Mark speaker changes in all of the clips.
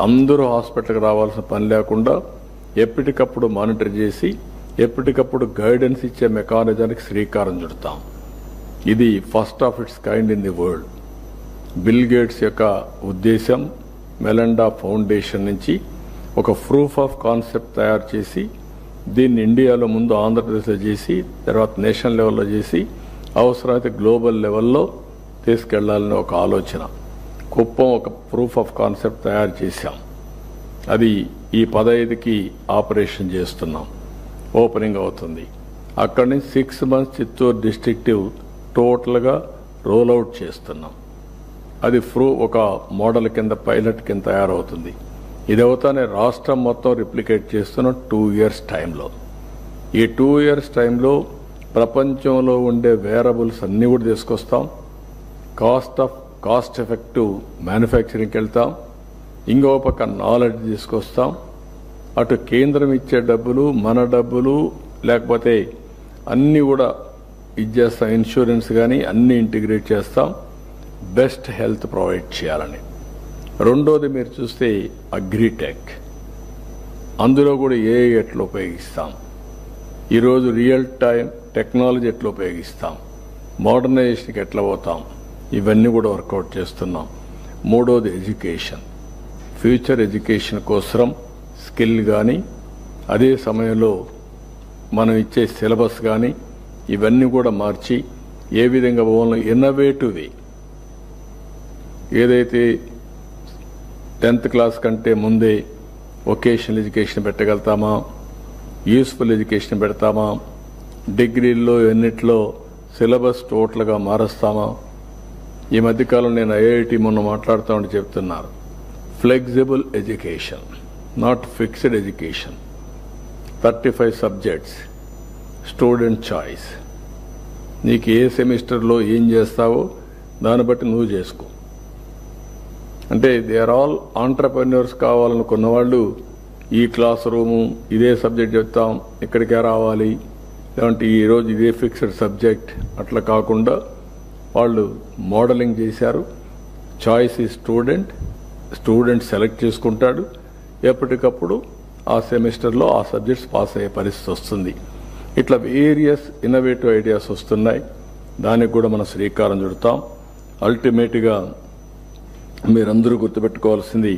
Speaker 1: అందరూ హాస్పిటల్కి రావాల్సిన పని లేకుండా ఎప్పటికప్పుడు మానిటర్ చేసి ఎప్పటికప్పుడు గైడెన్స్ ఇచ్చే మెకానిజానికి శ్రీకారం చుడతాం. ఇది first of it's kind in the world. Bill gates యొక్క ఉద్దేశం మెలండా ఫౌండేషన్ నుంచి ఒక ప్రూఫ్ ఆఫ్ కాన్సెప్ట్ తయారు చేసి దీన్ని ఇండియాలో ముందు ఆంధ్రప్రదేశ్లో చేసి తర్వాత నేషనల్ లెవెల్లో చేసి అవసరమైతే గ్లోబల్ లెవెల్లో తీసుకెళ్లాలని ఒక ఆలోచన. కుప్పం ఒక ప్రూఫ్ ఆఫ్ కాన్సెప్ట్ తయారు చేశాం. అది ఈ 15కి ఆపరేషన్ చేస్తున్నాం. ఓపెనింగ్ అవుతుంది. అక్కడి నుంచి 6 months చిత్తూరు డిస్ట్రిక్టివ్ టోటల్గా రోల్అవుట్ చేస్తున్నాం. అది ఒక మోడల్ కింద పైలట్ కింద తయారవుతుంది. ఇది అవుతానే రాష్ట్రం మొత్తం రిప్లికేట్ చేస్తున్నాం 2 years టైంలో. ఈ 2 years టైంలో ప్రపంచంలో ఉండే వేరబుల్స్ అన్నీ కూడా తీసుకొస్తాం. కాస్ట్ ఎఫెక్టివ్ మ్యానుఫ్యాక్చరింగ్కి వెళ్తాం. ఇంకో పక్క నాలెడ్జ్ తీసుకొస్తాం. అటు కేంద్రం ఇచ్చే డబ్బులు, మన డబ్బులు, లేకపోతే అన్నీ కూడా ఇచ్చేస్తాం. ఇన్సూరెన్స్ కానీ అన్నీ ఇంటిగ్రేట్ చేస్తాం. బెస్ట్ హెల్త్ ప్రొవైడ్ చేయాలని. రెండోది మీరు చూస్తే అగ్రిటెక్, అందులో కూడా ఏఐ ఎట్లా ఉపయోగిస్తాం, ఈరోజు రియల్ టైం టెక్నాలజీ ఎట్లా ఉపయోగిస్తాం, మోడర్నైజేషన్కి ఎట్లా పోతాం, ఇవన్నీ కూడా వర్కౌట్ చేస్తున్నాం. మూడోది ఎడ్యుకేషన్. ఫ్యూచర్ ఎడ్యుకేషన్ కోసం స్కిల్ కానీ అదే సమయంలో మనం ఇచ్చే సిలబస్ కానీ ఇవన్నీ కూడా మార్చి ఏ విధంగా పోవాలో ఇన్నోవేటివ్ వే. ఏదైతే 10th క్లాస్ కంటే ముందే వొకేషనల్ ఎడ్యుకేషన్ పెట్టగలుగుతామా, యూస్ఫుల్ ఎడ్యుకేషన్ పెడతామా, డిగ్రీల్లో ఎన్నిట్లో సిలబస్ టోటల్గా మారుస్తామా. ఈ మధ్యకాలం నేను ఐఐటి మొన్న మాట్లాడుతూ ఉంటే చెప్తున్నారు, flexible education, not fixed education. 35 subjects, student choice. నీకు ఏ సెమిస్టర్లో ఏం చేస్తావో దాన్ని బట్టి నువ్వు చేసుకో. అంటే దే ఆర్ ఆల్ ఆంటర్ప్రెన్యూర్స్ కావాలనుకున్న వాళ్ళు ఈ క్లాస్ రూము ఇదే సబ్జెక్ట్ చెప్తాం, ఇక్కడికే రావాలి, లేదంటే ఈరోజు ఇదే ఫిక్స్డ్ సబ్జెక్ట్ అట్లా కాకుండా వాళ్ళు మోడలింగ్ చేశారు. చాయిస్ ఈ స్టూడెంట్ సెలెక్ట్ చేసుకుంటాడు. ఎప్పటికప్పుడు ఆ సెమిస్టర్లో ఆ సబ్జెక్ట్స్ పాస్ అయ్యే పరిస్థితి వస్తుంది. ఇట్లా వేరియస్ ఇన్నోవేటివ్ ఐడియాస్ వస్తున్నాయి. దానికి కూడా మనం శ్రీకారం చుడతాం. అల్టిమేట్గా మీరందరూ గుర్తుపెట్టుకోవాల్సింది,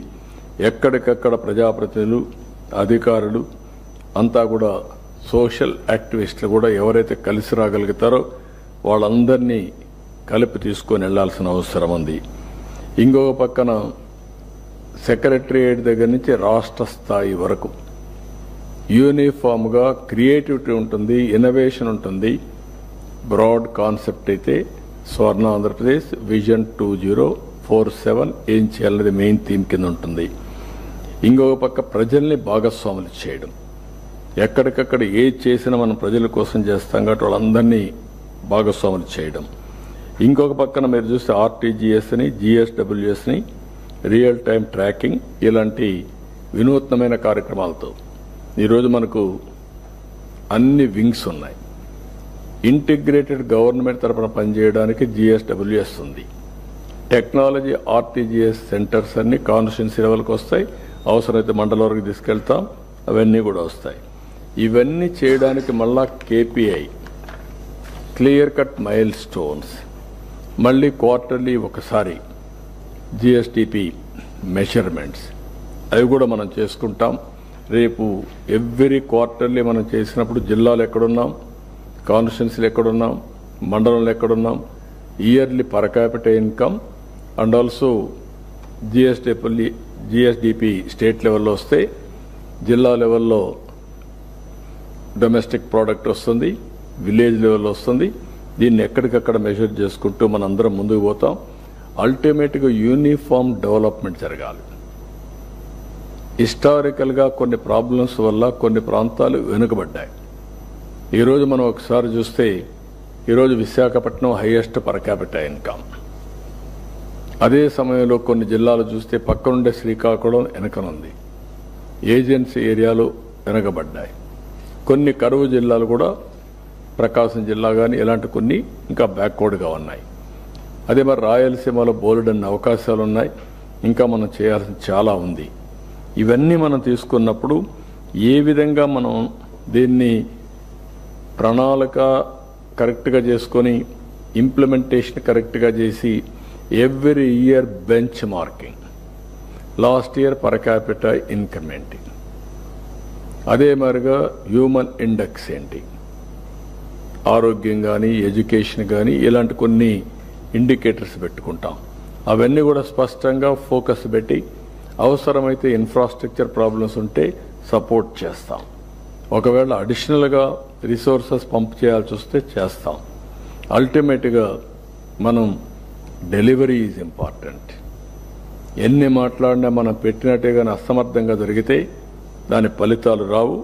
Speaker 1: ఎక్కడికక్కడ ప్రజాప్రతినిధులు, అధికారులు అంతా కూడా సోషల్ యాక్టివిస్టులు కూడా ఎవరైతే కలిసి రాగలుగుతారో వాళ్ళందరినీ కలిపి తీసుకొని వెళ్లాల్సిన అవసరం ఉంది. ఇంకొక పక్కన సెక్రటరియేట్ దగ్గర నుంచి రాష్ట్ర స్థాయి వరకు యూనిఫామ్గా క్రియేటివిటీ ఉంటుంది, ఇన్నోవేషన్ ఉంటుంది. బ్రాడ్ కాన్సెప్ట్ అయితే స్వర్ణ ఆంధ్రప్రదేశ్ విజన్ 2047 ఏం చేయాలనేది మెయిన్ థీమ్ కింద ఉంటుంది. ఇంకొక పక్క ప్రజల్ని భాగస్వాములు చేయడం. ఎక్కడికక్కడ ఏది చేసినా మనం ప్రజల కోసం చేస్తాం కాబట్టి వాళ్ళందరినీ భాగస్వాములు చేయడం. ఇంకొక పక్కన మీరు చూస్తే ఆర్టీజీఎస్ని, జిఎస్డబ్ల్యూఎస్ని, రియల్ టైం ట్రాకింగ్ ఇలాంటి వినూత్నమైన కార్యక్రమాలతో ఈరోజు మనకు అన్ని వింగ్స్ ఉన్నాయి. ఇంటిగ్రేటెడ్ గవర్నమెంట్ తరఫున పనిచేయడానికి జిఎస్డబ్ల్యూఎస్ ఉంది. టెక్నాలజీ ఆర్టీజీఎస్ సెంటర్స్ అన్ని కాన్స్టిట్యున్సీ లెవెల్కి వస్తాయి. అవసరమైతే మండలం వరకు తీసుకెళ్తాం, అవన్నీ కూడా వస్తాయి. ఇవన్నీ చేయడానికి మళ్ళా KPI, clear cut mile stones, మళ్ళీ క్వార్టర్లీ ఒకసారి జిఎస్టిపి మెజర్మెంట్స్ అవి కూడా మనం చేసుకుంటాం. రేపు ఎవ్రీ క్వార్టర్లీ మనం చేసినప్పుడు జిల్లాలు ఎక్కడున్నాం, కాన్స్టిట్యున్సీలు ఎక్కడున్నాం, మండలంలో ఎక్కడున్నాం, yearly per capital income and also GSDP state లెవెల్లో వస్తే జిల్లా లెవెల్లో డొమెస్టిక్ ప్రోడక్ట్ వస్తుంది, విలేజ్ లెవెల్లో వస్తుంది. దీన్ని ఎక్కడికక్కడ మెజర్ చేసుకుంటూ మనందరం ముందుకు పోతాం. అల్టిమేట్గా యూనిఫామ్ డెవలప్మెంట్ జరగాలి. హిస్టారికల్గా కొన్ని ప్రాబ్లమ్స్ వల్ల కొన్ని ప్రాంతాలు వెనుకబడ్డాయి. ఈరోజు మనం ఒకసారి చూస్తే ఈరోజు Visakhapatnam highest per capital income. అదే సమయంలో కొన్ని జిల్లాలు చూస్తే పక్కనుండే శ్రీకాకుళం వెనకనుంది. ఏజెన్సీ ఏరియాలు వెనకబడ్డాయి. కొన్ని కరువు జిల్లాలు కూడా ప్రకాశం జిల్లా కానీ ఇలాంటి కొన్ని ఇంకా బ్యాక్వర్డ్గా ఉన్నాయి. అదే మరి రాయలసీమలో బోలెడన్ని అవకాశాలు ఉన్నాయి. ఇంకా మనం చేయాల్సింది చాలా ఉంది. ఇవన్నీ మనం తీసుకున్నప్పుడు ఏ విధంగా మనం దీన్ని ప్రణాళిక కరెక్ట్గా చేసుకొని ఇంప్లిమెంటేషన్ కరెక్ట్గా చేసి every year bench marking, last year per capital income ఏంటి, అదే మరిగా హ్యూమన్ ఇండెక్స్ ఏంటి, ఆరోగ్యం కానీ ఎడ్యుకేషన్ కానీ ఇలాంటి కొన్ని ఇండికేటర్స్ పెట్టుకుంటాం. అవన్నీ కూడా స్పష్టంగా ఫోకస్ పెట్టి అవసరమైతే ఇన్ఫ్రాస్ట్రక్చర్ ప్రాబ్లమ్స్ ఉంటే సపోర్ట్ చేస్తాం. ఒకవేళ అడిషనల్గా రిసోర్సెస్ పంప్ చేయాల్సి వస్తే చేస్తాం. అల్టిమేట్గా మనం డెలివరీ ఈజ్ ఇంపార్టెంట్. ఎన్ని మాట్లాడినా మనం పెట్టినట్టే కానీ అసమర్థంగా జరిగితే దాని ఫలితాలు రావు.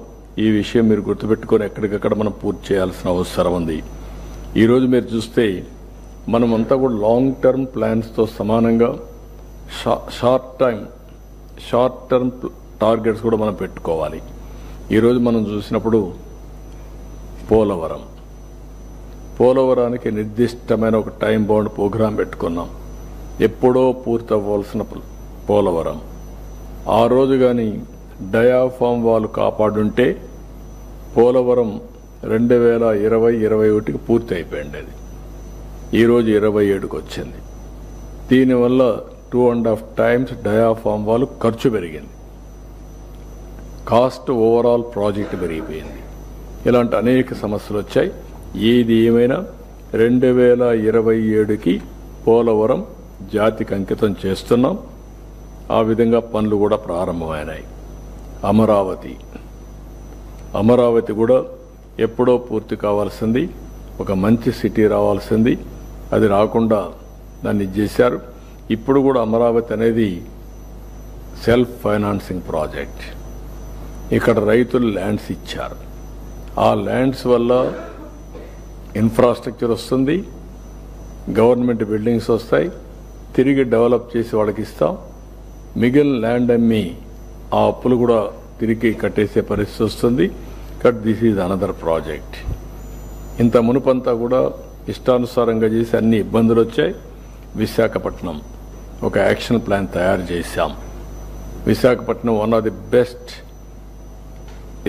Speaker 1: ఈ విషయం మీరు గుర్తుపెట్టుకొని ఎక్కడికక్కడ మనం పూర్తి చేయాల్సిన అవసరం ఉంది. ఈరోజు మీరు చూస్తే మనమంతా కూడా లాంగ్ టర్మ్ ప్లాన్స్తో సమానంగా షార్ట్ టర్మ్ టార్గెట్స్ కూడా మనం పెట్టుకోవాలి. ఈరోజు మనం చూసినప్పుడు పోలవరానికి నిర్దిష్టమైన ఒక టైం బౌండ్ ప్రోగ్రాం పెట్టుకున్నాం. ఎప్పుడో పూర్తి అవ్వాల్సిన పోలవరం ఆ రోజు కానీ డయాఫామ్ వాళ్ళు కాపాడుంటే పోలవరం 2020-21కి పూర్తి అయిపోయింది. అది ఈరోజు 27కి వచ్చింది. దీనివల్ల 2.5 times డయాఫామ్ వాళ్ళు ఖర్చు పెరిగింది, కాస్ట్ ఓవరాల్ ప్రాజెక్ట్ పెరిగిపోయింది. ఇలాంటి అనేక సమస్యలు వచ్చాయి. ఏది ఏమైనా 2027కి పోలవరం జాతికి అంకితం చేస్తున్నాం. ఆ విధంగా పనులు కూడా ప్రారంభమైనాయి. అమరావతి కూడా ఎప్పుడో పూర్తి కావాల్సింది, ఒక మంచి సిటీ రావాల్సింది, అది రాకుండా దాన్ని చేశారు. ఇప్పుడు కూడా అమరావతి అనేది సెల్ఫ్ ఫైనాన్సింగ్ ప్రాజెక్ట్. ఇక్కడ రైతులు ల్యాండ్స్ ఇచ్చారు. ఆ ల్యాండ్స్ వల్ల ఇన్ఫ్రాస్ట్రక్చర్ వస్తుంది, గవర్నమెంట్ బిల్డింగ్స్ వస్తాయి, తిరిగి డెవలప్ చేసి వాళ్ళకి ఇస్తాం. మిగిలిన ల్యాండ్ అమ్మి ఆ అప్పులు కూడా తిరిగి కట్టేసే పరిస్థితి వస్తుంది. But this is another project. ఇంత మునుపంతా కూడా ఇష్టానుసారంగా చేసి అన్ని ఇబ్బందులు వచ్చాయి. విశాఖపట్నం ఒక యాక్షన్ ప్లాన్ తయారు చేశాం. Visakhapatnam one of the best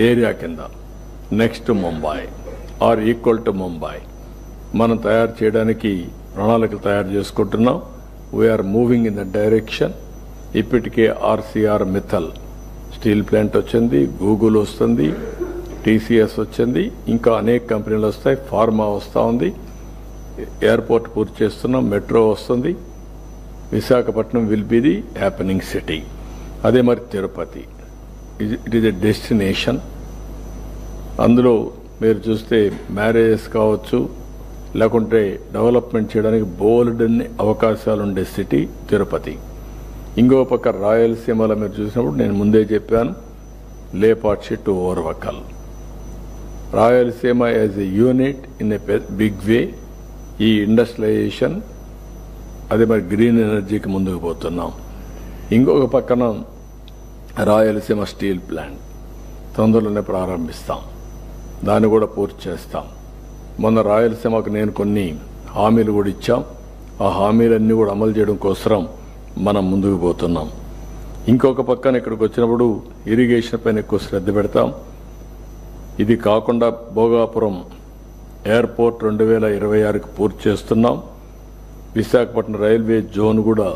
Speaker 1: area కింద next Mumbai or equal to Mumbai మనం తయారు చేయడానికి ప్రణాళికలు తయారు చేసుకుంటున్నాం. We're moving in the direction. ఇప్పటికే ఆర్సీఆర్ మిథల్ స్టీల్ ప్లాంట్ వచ్చింది, గూగుల్ వస్తుంది, టీసీఎస్ వచ్చింది, ఇంకా అనేక కంపెనీలు వస్తాయి, ఫార్మా వస్తూ ఉంది, ఎయిర్పోర్ట్ పూర్తి చేస్తున్నాం, మెట్రో వస్తుంది. Visakhapatnam will be the happening city. అదే మరి Tirupati, it is a destination. అందులో మీరు చూస్తే మ్యారేజెస్ కావచ్చు, లేకుంటే డెవలప్మెంట్ చేయడానికి బోల్డ్ అన్ని అవకాశాలు ఉండే సిటీ తిరుపతి. ఇంకో పక్క రాయలసీమలో మీరు చూసినప్పుడు నేను ముందే చెప్పాను, Lepakshi to Orvakal. Rayalaseema as a unit in a big way. ఈ ఇండస్ట్రియలైజేషన్ అదే మరి గ్రీన్ ఎనర్జీకి ముందుకు పోతున్నాం. ఇంకొక పక్కన రాయలసీమ స్టీల్ ప్లాంట్ తొందరలోనే ప్రారంభిస్తాం, దాన్ని కూడా పూర్తి చేస్తాం. మొన్న రాయలసీమకు నేను కొన్ని హామీలు కూడా ఇచ్చాం. ఆ హామీలన్నీ కూడా అమలు చేయడం కోసం మనం ముందుకు పోతున్నాం. ఇంకొక పక్కన ఇక్కడికి వచ్చినప్పుడు ఇరిగేషన్ పైన ఎక్కువ శ్రద్ధ పెడతాం. ఇది కాకుండా భోగాపురం ఎయిర్పోర్ట్ 2026కి పూర్తి చేస్తున్నాం. విశాఖపట్నం రైల్వే జోన్ కూడా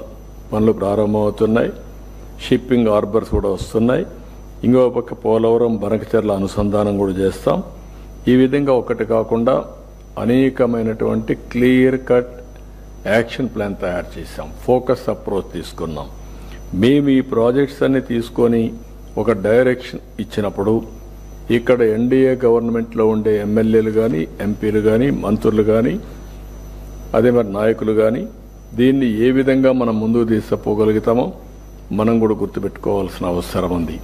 Speaker 1: పనులు ప్రారంభమవుతున్నాయి. షిప్పింగ్ హార్బర్స్ కూడా వస్తున్నాయి. ఇంకో పక్క పోలవరం బనకచెర్ల అనుసంధానం కూడా చేస్తాం. ఈ విధంగా ఒకటి కాకుండా అనేకమైనటువంటి క్లియర్ కట్ యాక్షన్ ప్లాన్ తయారు చేశాం. ఫోకస్ అప్రోచ్ తీసుకున్నాం. మేము ఈ ప్రాజెక్ట్స్ అన్ని తీసుకొని ఒక డైరెక్షన్ ఇచ్చినప్పుడు ఇక్కడ ఎన్డీఏ గవర్నమెంట్లో ఉండే ఎమ్మెల్యేలు కానీ, ఎంపీలు కానీ, మంత్రులు కానీ, అదే మరి నాయకులు కానీ దీన్ని ఏ విధంగా మనం ముందుకు తీసుకుపోగలుగుతామో మనం కూడా గుర్తుపెట్టుకోవాల్సిన అవసరం ఉంది.